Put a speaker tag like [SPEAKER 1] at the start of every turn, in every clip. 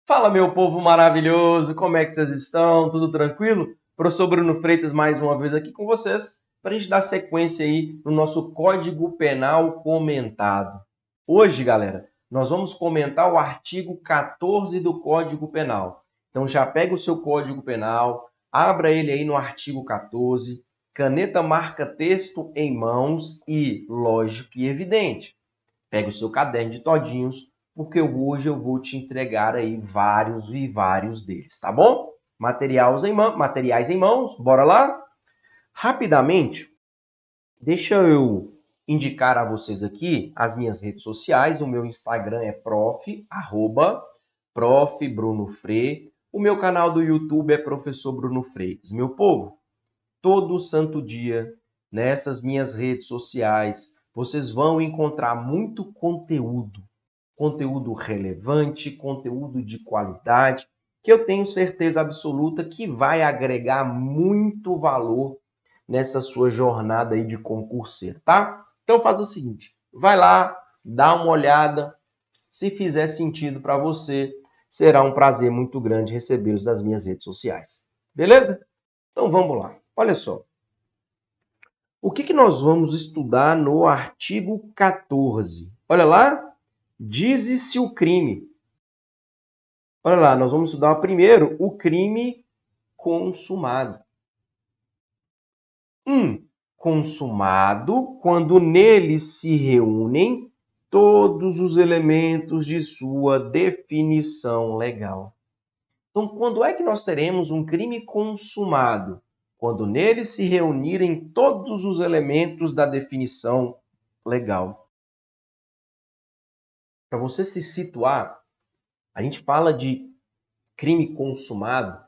[SPEAKER 1] Fala, meu povo maravilhoso, como é que vocês estão? Tudo tranquilo? Professor Bruno Freitas mais uma vez aqui com vocês para a gente dar sequência aí no nosso Código Penal comentado. Hoje, galera, nós vamos comentar o artigo 14 do Código Penal. Então já pega o seu Código Penal, abra ele aí no artigo 14, caneta marca-texto em mãos e, lógico e evidente, pega o seu caderno de todinhos, porque hoje eu vou te entregar aí vários e vários deles, tá bom? Materiais em mãos, bora lá? Rapidamente, deixa eu indicar a vocês aqui as minhas redes sociais. O meu Instagram é prof. Bruno Fre. O meu canal do YouTube é Professor Bruno Freitas. Meu povo, todo santo dia, nessas minhas redes sociais, vocês vão encontrar muito conteúdo relevante, conteúdo de qualidade, que eu tenho certeza absoluta que vai agregar muito valor nessa sua jornada aí de concurseiro, tá? Então faz o seguinte, vai lá, dá uma olhada, se fizer sentido para você, será um prazer muito grande recebê-los nas minhas redes sociais. Beleza? Então vamos lá. Olha só. O que nós vamos estudar no artigo 14? Olha lá, dize-se o crime. Olha lá, nós vamos estudar primeiro o crime consumado. Consumado, quando nele se reúnem todos os elementos de sua definição legal. Então, quando é que nós teremos um crime consumado? Quando nele se reunirem todos os elementos da definição legal. Para você se situar, a gente fala de crime consumado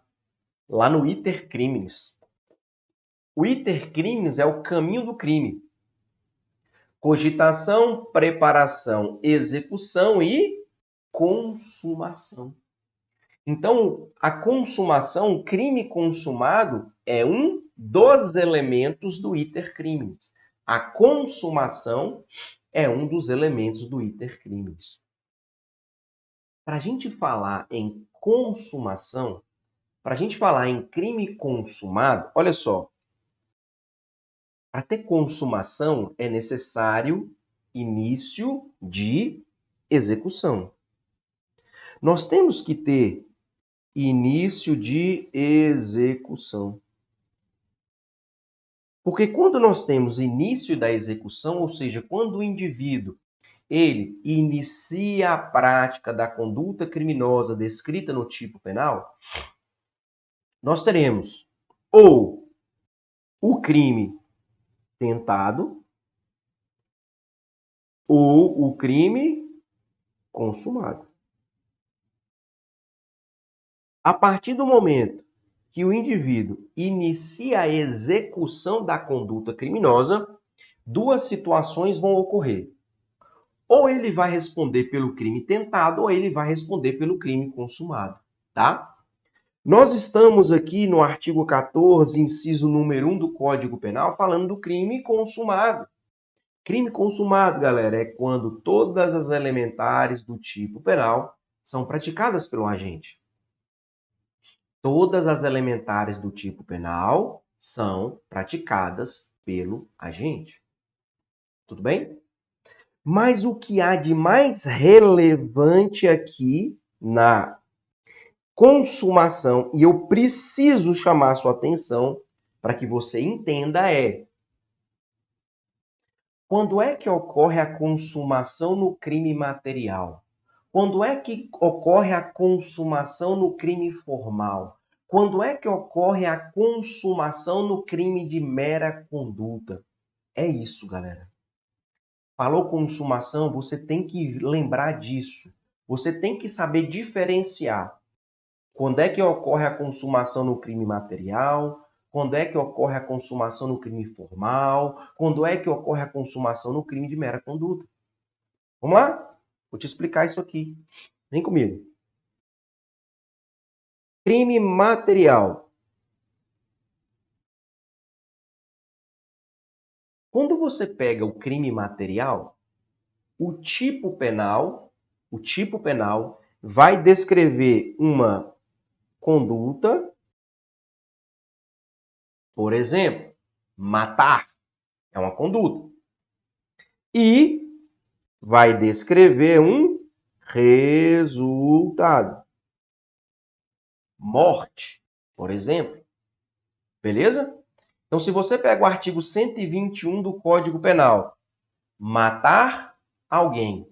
[SPEAKER 1] lá no iter criminis. O iter criminis é o caminho do crime. Cogitação, preparação, execução e consumação. Então, a consumação, o crime consumado, é um dos elementos do iter criminis. A consumação é um dos elementos do iter criminis. Para a gente falar em consumação, para a gente falar em crime consumado, olha só, para ter consumação é necessário início de execução. Nós temos que ter início de execução. Porque quando nós temos início da execução, ou seja, quando o indivíduo ele inicia a prática da conduta criminosa descrita no tipo penal, nós teremos ou o crime tentado ou o crime consumado. A partir do momento que o indivíduo inicia a execução da conduta criminosa, duas situações vão ocorrer. Ou ele vai responder pelo crime tentado, ou ele vai responder pelo crime consumado, tá? Nós estamos aqui no artigo 14, inciso número 1 do Código Penal, falando do crime consumado. Crime consumado, galera, é quando todas as elementares do tipo penal são praticadas pelo agente. Todas as elementares do tipo penal são praticadas pelo agente. Tudo bem? Mas o que há de mais relevante aqui na consumação, e eu preciso chamar sua atenção para que você entenda, é quando é que ocorre a consumação no crime material? Quando é que ocorre a consumação no crime formal? Quando é que ocorre a consumação no crime de mera conduta? É isso, galera. Falou consumação, você tem que lembrar disso. Você tem que saber diferenciar. Quando é que ocorre a consumação no crime material? Quando é que ocorre a consumação no crime formal? Quando é que ocorre a consumação no crime de mera conduta? Vamos lá? Vou te explicar isso aqui. Vem comigo. Crime material. Quando você pega o crime material, o tipo penal vai descrever uma conduta, por exemplo, matar é uma conduta, e vai descrever um resultado, morte, por exemplo. Beleza? Então, se você pega o artigo 121 do Código Penal, matar alguém,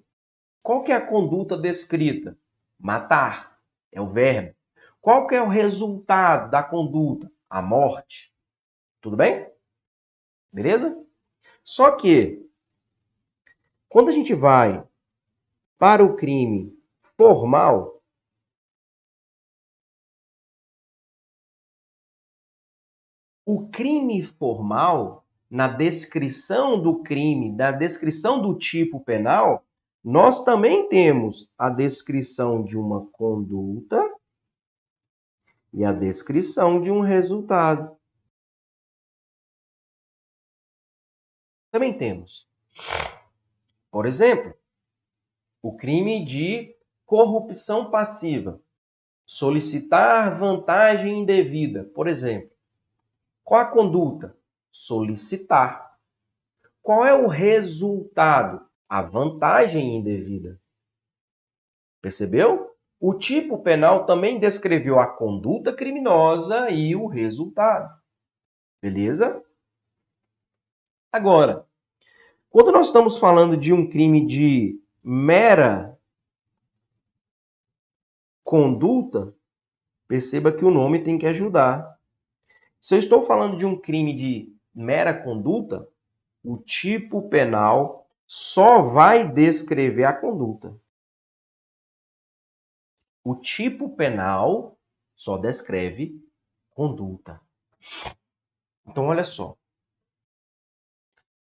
[SPEAKER 1] qual que é a conduta descrita? Matar, é o verbo. Qual que é o resultado da conduta? A morte. Tudo bem? Beleza? Só que, quando a gente vai para o crime formal, o crime formal, na descrição do crime, na descrição do tipo penal, nós também temos a descrição de uma conduta e a descrição de um resultado. Também temos, por exemplo, o crime de corrupção passiva. Solicitar vantagem indevida, por exemplo. Qual a conduta? Solicitar. Qual é o resultado? A vantagem indevida. Percebeu? O tipo penal também descreveu a conduta criminosa e o resultado. Beleza? Agora, quando nós estamos falando de um crime de mera conduta, perceba que o nome tem que ajudar. Se eu estou falando de um crime de mera conduta, o tipo penal só vai descrever a conduta. O tipo penal só descreve conduta. Então, olha só.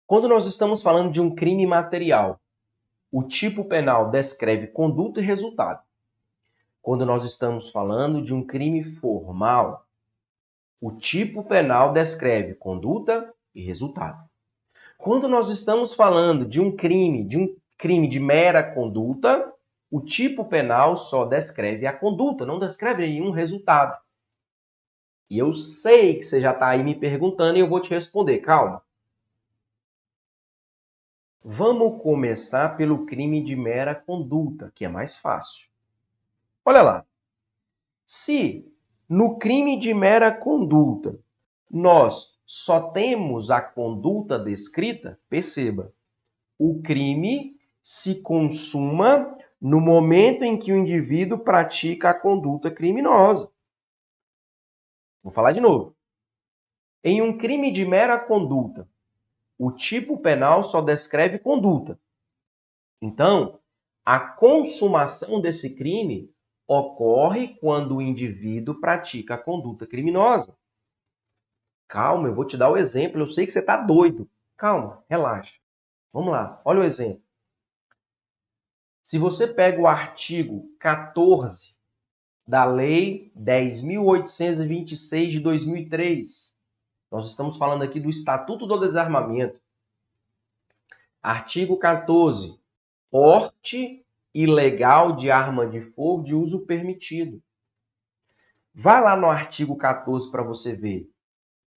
[SPEAKER 1] Quando nós estamos falando de um crime material, o tipo penal descreve conduta e resultado. Quando nós estamos falando de um crime formal, o tipo penal descreve conduta e resultado. Quando nós estamos falando de um crime de mera conduta, o tipo penal só descreve a conduta, não descreve nenhum resultado. E eu sei que você já está aí me perguntando e eu vou te responder. Calma. Vamos começar pelo crime de mera conduta, que é mais fácil. Olha lá. Se no crime de mera conduta nós só temos a conduta descrita, perceba, o crime se consuma no momento em que o indivíduo pratica a conduta criminosa. Vou falar de novo. Em um crime de mera conduta, o tipo penal só descreve conduta. Então, a consumação desse crime ocorre quando o indivíduo pratica a conduta criminosa. Calma, eu vou te dar o exemplo. Eu sei que você está doido. Calma, relaxa. Vamos lá, olha o exemplo. Se você pega o artigo 14 da Lei 10.826 de 2003, nós estamos falando aqui do Estatuto do Desarmamento. Artigo 14. Porte ilegal de arma de fogo de uso permitido. Vai lá no artigo 14 para você ver.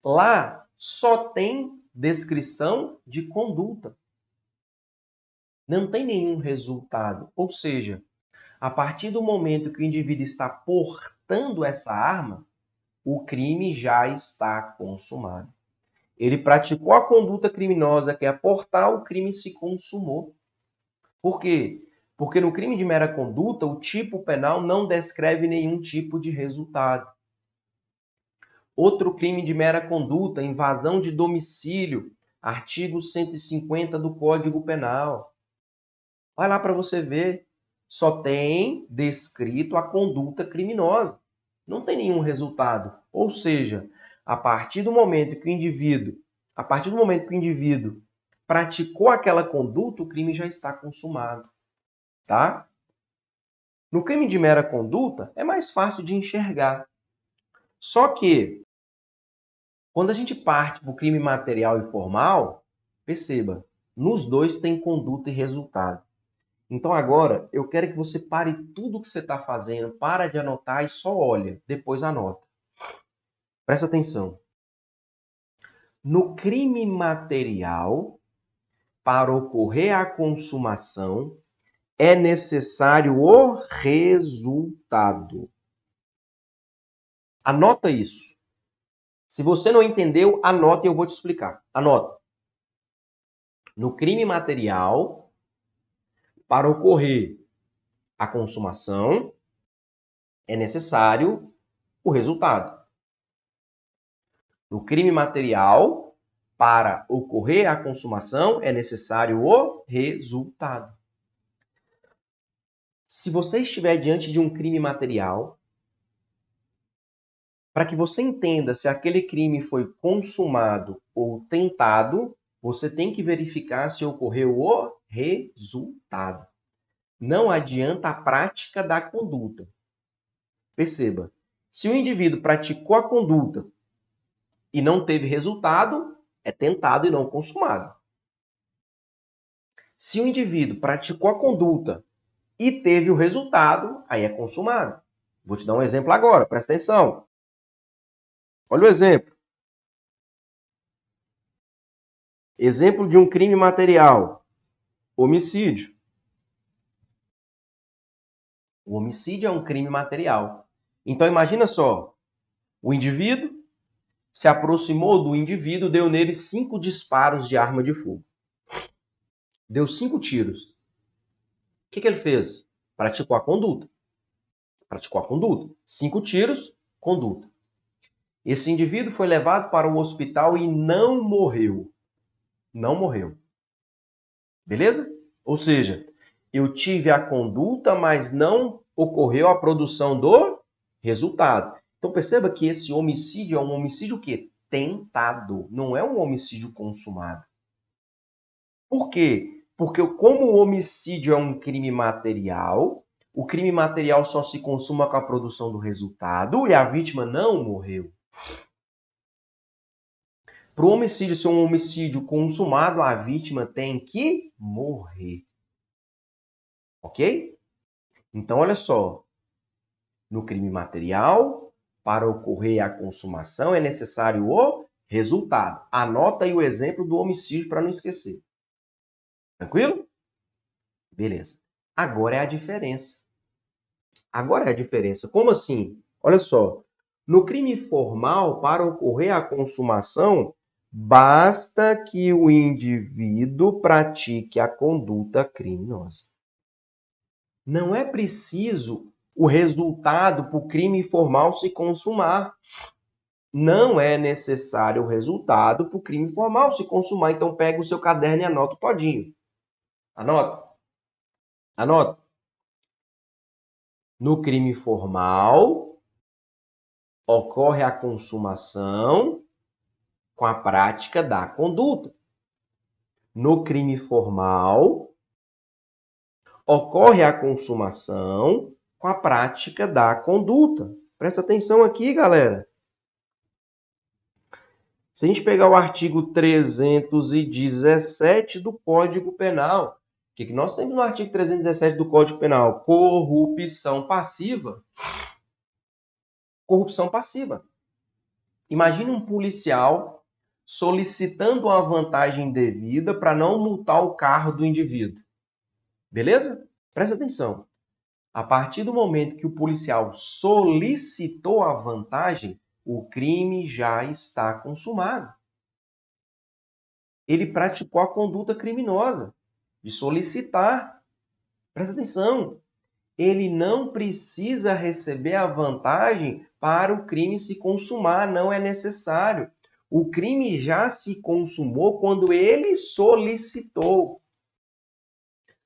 [SPEAKER 1] Lá só tem descrição de conduta. Não tem nenhum resultado. Ou seja, a partir do momento que o indivíduo está portando essa arma, o crime já está consumado. Ele praticou a conduta criminosa, que é portar, o crime se consumou. Por quê? Porque no crime de mera conduta, o tipo penal não descreve nenhum tipo de resultado. Outro crime de mera conduta, invasão de domicílio, artigo 150 do Código Penal. Vai lá para você ver. Só tem descrito a conduta criminosa. Não tem nenhum resultado. Ou seja, a partir do momento que o indivíduo praticou aquela conduta, o crime já está consumado. Tá? No crime de mera conduta, é mais fácil de enxergar. Só que, quando a gente parte para o crime material e formal, perceba, nos dois tem conduta e resultado. Então agora eu quero que você pare tudo que você está fazendo, para de anotar e só olha, depois anota. Presta atenção. No crime material, para ocorrer a consumação, é necessário o resultado. Anota isso. Se você não entendeu, anota e eu vou te explicar. Anota. No crime material, para ocorrer a consumação, é necessário o resultado. No crime material, para ocorrer a consumação, é necessário o resultado. Se você estiver diante de um crime material, para que você entenda se aquele crime foi consumado ou tentado, você tem que verificar se ocorreu o resultado. Não adianta a prática da conduta. Perceba, se o indivíduo praticou a conduta e não teve resultado, é tentado e não consumado. Se o indivíduo praticou a conduta e teve o resultado, aí é consumado. Vou te dar um exemplo agora, presta atenção. Olha o exemplo. Exemplo de um crime material. Homicídio. O homicídio é um crime material. Então imagina só, o indivíduo se aproximou do indivíduo, deu nele 5 disparos de arma de fogo. Deu 5 tiros. O que ele fez? Praticou a conduta. Praticou a conduta. 5 tiros, conduta. Esse indivíduo foi levado para o hospital e não morreu. Não morreu. Beleza? Ou seja, eu tive a conduta, mas não ocorreu a produção do resultado. Então perceba que esse homicídio é um homicídio o quê? Tentado. Não é um homicídio consumado. Por quê? Porque como o homicídio é um crime material, o crime material só se consuma com a produção do resultado e a vítima não morreu. Para o homicídio ser um homicídio consumado, a vítima tem que morrer. Ok? Então, olha só. No crime material, para ocorrer a consumação, é necessário o resultado. Anota aí o exemplo do homicídio para não esquecer. Tranquilo? Beleza. Agora é a diferença. Agora é a diferença. Como assim? Olha só. No crime formal, para ocorrer a consumação, basta que o indivíduo pratique a conduta criminosa. Não é preciso o resultado para o crime formal se consumar. Não é necessário o resultado para o crime formal se consumar. Então, pega o seu caderno e anota todinho. Anota. Anota. No crime formal, ocorre a consumação com a prática da conduta. No crime formal, ocorre a consumação com a prática da conduta. Presta atenção aqui, galera. Se a gente pegar o artigo 317 do Código Penal, o que nós temos no artigo 317 do Código Penal? Corrupção passiva. Corrupção passiva. Imagine um policial solicitando uma vantagem devida para não multar o carro do indivíduo. Beleza? Presta atenção. A partir do momento que o policial solicitou a vantagem, o crime já está consumado. Ele praticou a conduta criminosa de solicitar. Presta atenção. Ele não precisa receber a vantagem para o crime se consumar, não é necessário. O crime já se consumou quando ele solicitou,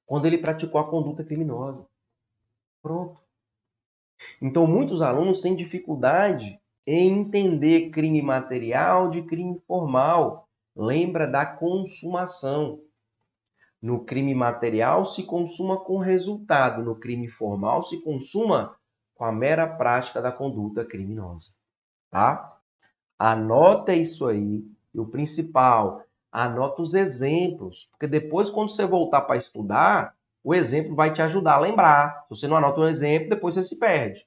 [SPEAKER 1] quando ele praticou a conduta criminosa. Pronto. Então, muitos alunos têm dificuldade em entender crime material de crime formal. Lembra da consumação. No crime material se consuma com resultado, no crime formal se consuma com a mera prática da conduta criminosa. Tá? Anota isso aí. E o principal, anota os exemplos. Porque depois, quando você voltar para estudar, O exemplo vai te ajudar a lembrar. Se você não anota um exemplo, depois você se perde.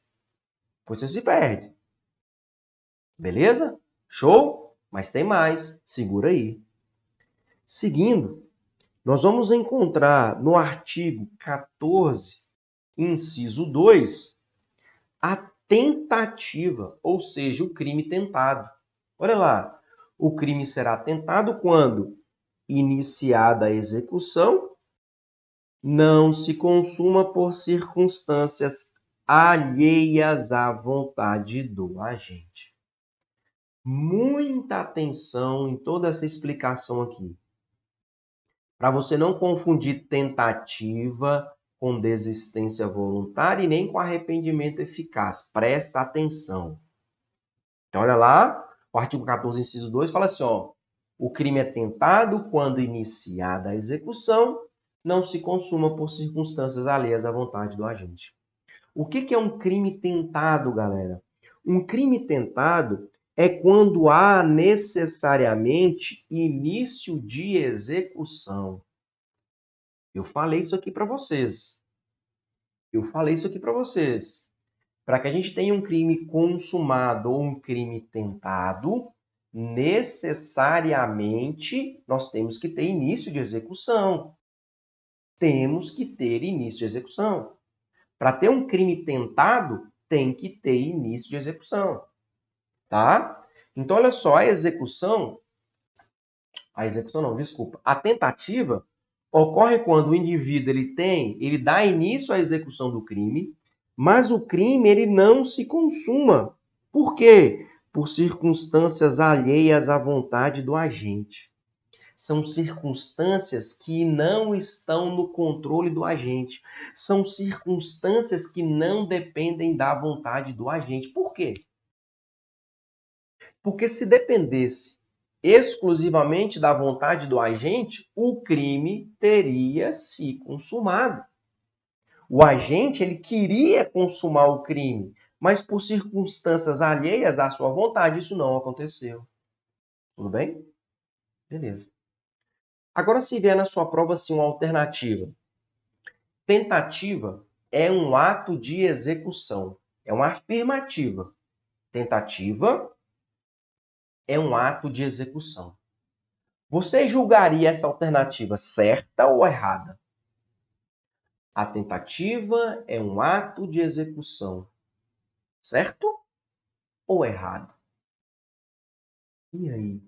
[SPEAKER 1] Beleza? Show? Mas tem mais. Segura aí. Seguindo, nós vamos encontrar no artigo 14, inciso 2, a tentativa, ou seja, o crime tentado. Olha lá, o crime será tentado quando iniciada a execução, não se consuma por circunstâncias alheias à vontade do agente. Muita atenção em toda essa explicação aqui, para você não confundir tentativa com desistência voluntária e nem com arrependimento eficaz. Presta atenção. Então, olha lá, o artigo 14, inciso 2, fala assim, ó, o crime é tentado quando iniciada a execução, não se consuma por circunstâncias alheias à vontade do agente. O que é um crime tentado, galera? Um crime tentado é quando há necessariamente início de execução. Eu falei isso aqui para vocês. Para que a gente tenha um crime consumado ou um crime tentado, necessariamente nós temos que ter início de execução. Para ter um crime tentado, tem que ter início de execução. Tá? Então, olha só, a tentativa ocorre quando o indivíduo ele dá início à execução do crime, mas o crime ele não se consuma. Por quê? Por circunstâncias alheias à vontade do agente. São circunstâncias que não estão no controle do agente. São circunstâncias que não dependem da vontade do agente. Por quê? Porque se dependesse exclusivamente da vontade do agente, o crime teria se consumado. O agente ele queria consumar o crime, mas por circunstâncias alheias à sua vontade, isso não aconteceu. Tudo bem? Beleza. Agora, se vier na sua prova assim, uma alternativa. Tentativa é um ato de execução. É uma afirmativa. Tentativa é um ato de execução. Você julgaria essa alternativa certa ou errada? A tentativa é um ato de execução. Certo ou errado? E aí?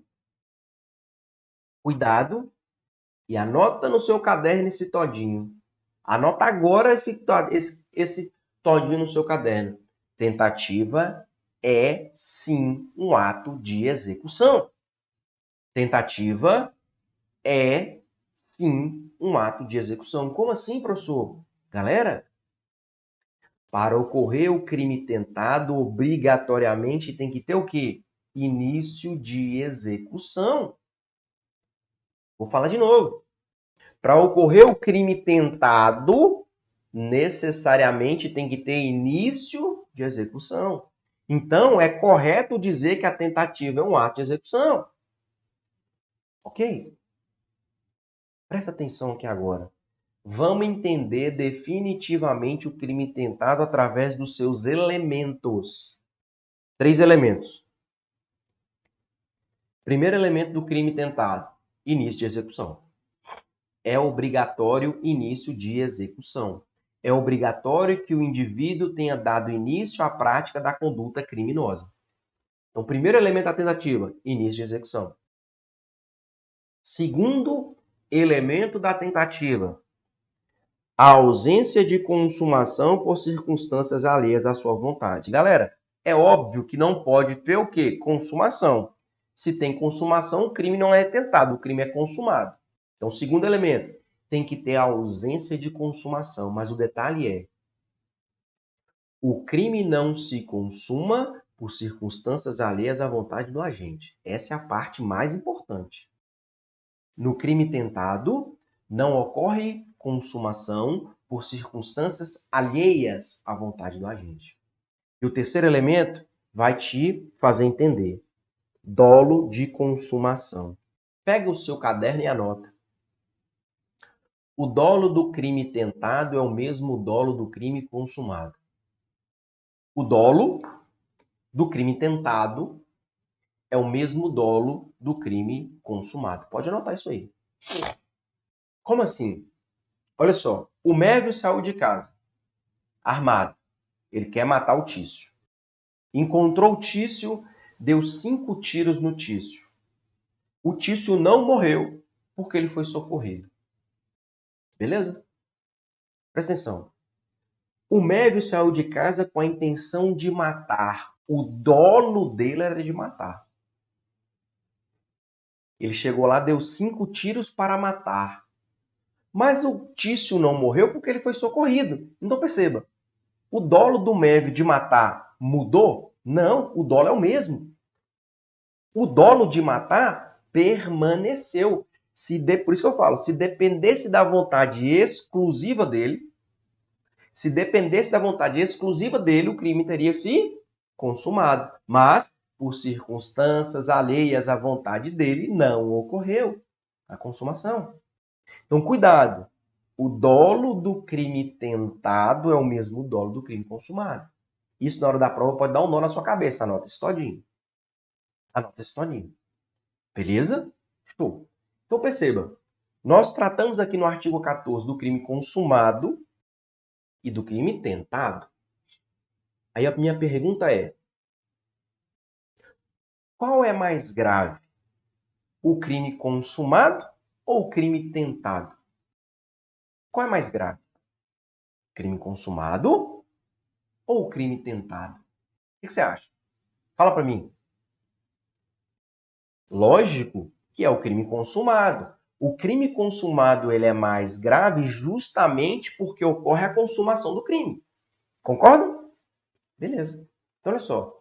[SPEAKER 1] Cuidado e anota no seu caderno esse todinho. Anota agora esse todinho no seu caderno. Tentativa é, sim, um ato de execução. Tentativa é, sim, um ato de execução. Como assim, professor? Galera, para ocorrer o crime tentado, obrigatoriamente tem que ter o quê? Início de execução. Vou falar de novo. Para ocorrer o crime tentado, necessariamente tem que ter início de execução. Então, é correto dizer que a tentativa é um ato de execução. Ok? Presta atenção aqui agora. Vamos entender definitivamente o crime tentado através dos seus elementos. 3 elementos. Primeiro elemento do crime tentado, início de execução. É obrigatório início de execução. É obrigatório que o indivíduo tenha dado início à prática da conduta criminosa. Então, primeiro elemento da tentativa, início de execução. Segundo elemento da tentativa, a ausência de consumação por circunstâncias alheias à sua vontade. Galera, é óbvio que não pode ter o quê? Consumação. Se tem consumação, o crime não é tentado, o crime é consumado. Então, segundo elemento, tem que ter a ausência de consumação, mas o detalhe é: o crime não se consuma por circunstâncias alheias à vontade do agente. Essa é a parte mais importante. No crime tentado, não ocorre consumação por circunstâncias alheias à vontade do agente. E o terceiro elemento vai te fazer entender: dolo de consumação. Pega o seu caderno e anota. O dolo do crime tentado é o mesmo dolo do crime consumado. O dolo do crime tentado é o mesmo dolo do crime consumado. Pode anotar isso aí. Como assim? Olha só, o Mévio saiu de casa, armado. Ele quer matar o Tício. Encontrou o Tício, deu 5 tiros no Tício. O Tício não morreu porque ele foi socorrido. Beleza? Presta atenção. O Mévio saiu de casa com a intenção de matar. O dolo dele era de matar. Ele chegou lá, deu 5 tiros para matar. Mas o Tício não morreu porque ele foi socorrido. Então perceba, o dolo do Mévio de matar mudou? Não, o dolo é o mesmo. O dolo de matar permaneceu. Por isso que eu falo, se dependesse da vontade exclusiva dele, o crime teria se consumado. Mas, por circunstâncias alheias à vontade dele, não ocorreu a consumação. Então, cuidado. O dolo do crime tentado é o mesmo dolo do crime consumado. Isso, na hora da prova, pode dar um nó na sua cabeça. Anota isso todinho. Anota isso todinho. Beleza? Show. Então, perceba. Nós tratamos aqui no artigo 14 do crime consumado e do crime tentado. Aí a minha pergunta é: qual é mais grave? O crime consumado ou o crime tentado? Qual é mais grave? Crime consumado ou o crime tentado? O que você acha? Fala para mim. Lógico que é o crime consumado. O crime consumado ele é mais grave justamente porque ocorre a consumação do crime. Concorda? Beleza. Então, olha só.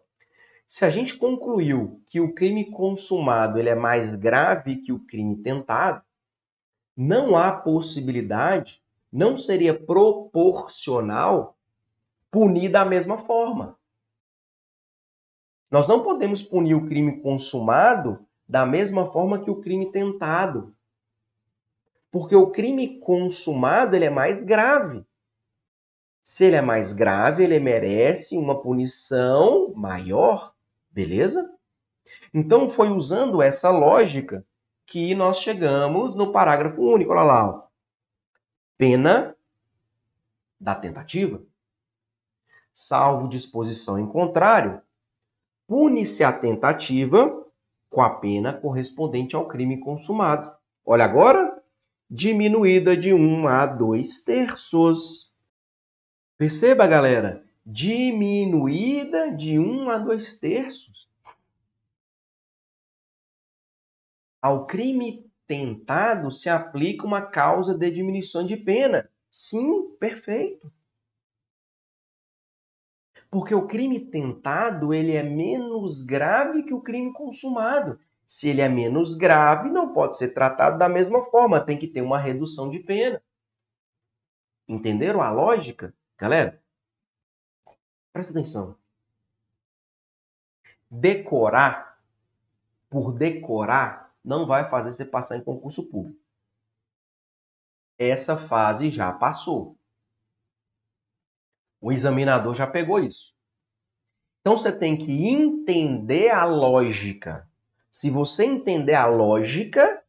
[SPEAKER 1] Se a gente concluiu que o crime consumado ele é mais grave que o crime tentado, não há possibilidade, não seria proporcional punir da mesma forma. Nós não podemos punir o crime consumado da mesma forma que o crime tentado. Porque o crime consumado ele é mais grave. Se ele é mais grave, ele merece uma punição maior. Beleza? Então, foi usando essa lógica que nós chegamos no parágrafo único. Olha lá. Ó. Pena da tentativa. Salvo disposição em contrário, pune-se a tentativa com a pena correspondente ao crime consumado. Olha agora, diminuída de 1 a 2/3. Perceba, galera, diminuída de 1 a 2/3. Ao crime tentado se aplica uma causa de diminuição de pena. Sim, perfeito. Porque o crime tentado ele é menos grave que o crime consumado. Se ele é menos grave, não pode ser tratado da mesma forma, tem que ter uma redução de pena. Entenderam a lógica? Galera, presta atenção. Decorar, por decorar, não vai fazer você passar em concurso público. Essa fase já passou. O examinador já pegou isso. Então você tem que entender a lógica. Se você entender a lógica,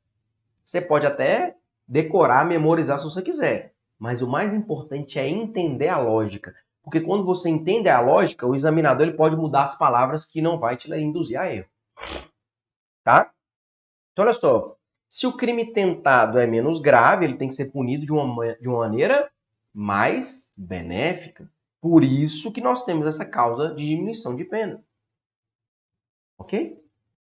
[SPEAKER 1] você pode até decorar, memorizar se você quiser. Mas o mais importante é entender a lógica. Porque quando você entende a lógica, o examinador ele pode mudar as palavras que não vai te induzir a erro. Tá? Então, olha só. Se o crime tentado é menos grave, ele tem que ser punido de uma maneira mais benéfica. Por isso que nós temos essa causa de diminuição de pena. Ok?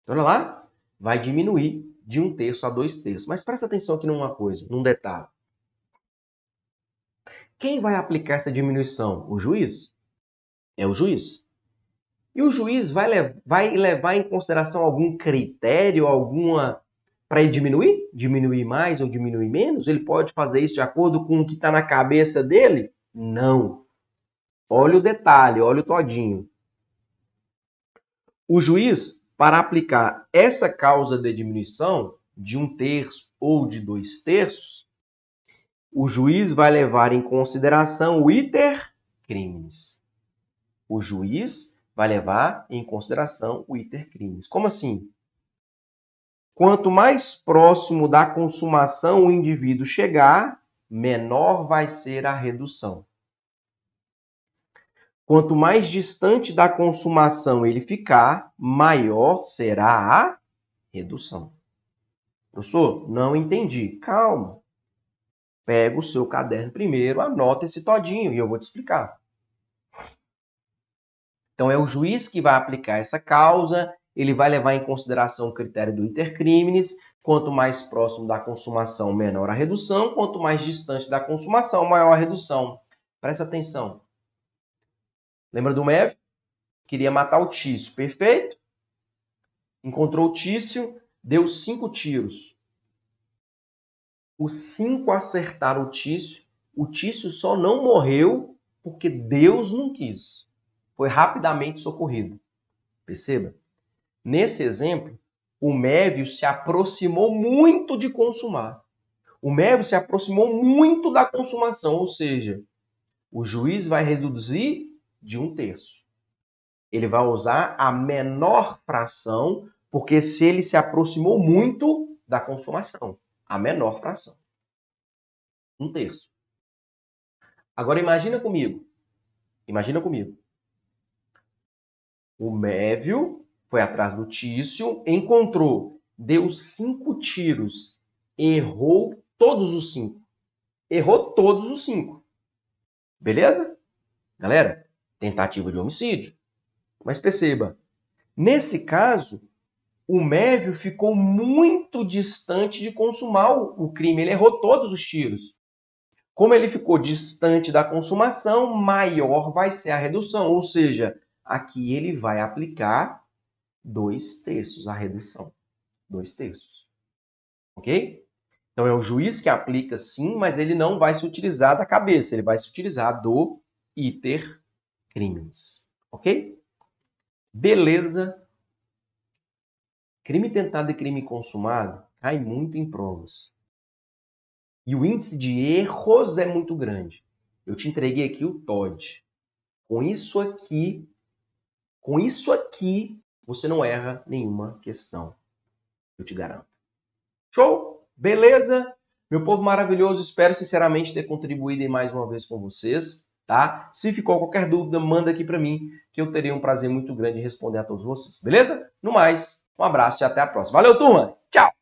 [SPEAKER 1] Então, olha lá. Vai diminuir de 1/3 a 2/3. Mas presta atenção aqui numa coisa, num detalhe. Quem vai aplicar essa diminuição? O juiz? É o juiz. E o juiz vai levar em consideração algum critério, para ele diminuir? Diminuir mais ou diminuir menos? Ele pode fazer isso de acordo com o que está na cabeça dele? Não. Olha o detalhe, olha o todinho. O juiz, para aplicar essa causa de diminuição de 1/3 ou de 2/3, o juiz vai levar em consideração o iter criminis. O juiz vai levar em consideração o iter criminis. Como assim? Quanto mais próximo da consumação o indivíduo chegar, menor vai ser a redução. Quanto mais distante da consumação ele ficar, maior será a redução. Professor, não entendi. Calma. Pega o seu caderno primeiro, anota esse todinho e eu vou te explicar. Então, é o juiz que vai aplicar essa causa, ele vai levar em consideração o critério do iter criminis. Quanto mais próximo da consumação, menor a redução. Quanto mais distante da consumação, maior a redução. Presta atenção. Lembra do Mévio? Queria matar o Tício. Perfeito? Encontrou o Tício, deu 5 tiros. Os 5 acertaram o Tício só não morreu porque Deus não quis. Foi rapidamente socorrido. Perceba? Nesse exemplo, o Mévio se aproximou muito de consumar. O Mévio se aproximou muito da consumação, ou seja, o juiz vai reduzir de 1/3. Ele vai usar a menor fração, porque se ele se aproximou muito da consumação, a menor fração. 1/3. Agora imagina comigo. O Mévio foi atrás do Tício, encontrou, deu 5 tiros, errou todos os 5. Errou todos os 5. Beleza? Galera, tentativa de homicídio. Mas perceba, nesse caso, o Mévio ficou muito distante de consumar o crime. Ele errou todos os tiros. Como ele ficou distante da consumação, maior vai ser a redução. Ou seja, aqui ele vai aplicar 2/3, a redução. 2/3. Ok? Então é o juiz que aplica sim, mas ele não vai se utilizar da cabeça. Ele vai se utilizar do iter criminis. Ok? Beleza? Crime tentado e crime consumado cai muito em provas. E o índice de erros é muito grande. Eu te entreguei aqui o TOD. Com isso aqui, você não erra nenhuma questão. Eu te garanto. Show? Beleza? Meu povo maravilhoso, espero sinceramente ter contribuído mais uma vez com vocês, tá? Se ficou qualquer dúvida, manda aqui para mim, que eu terei um prazer muito grande em responder a todos vocês. Beleza? No mais, um abraço e até a próxima. Valeu, turma! Tchau!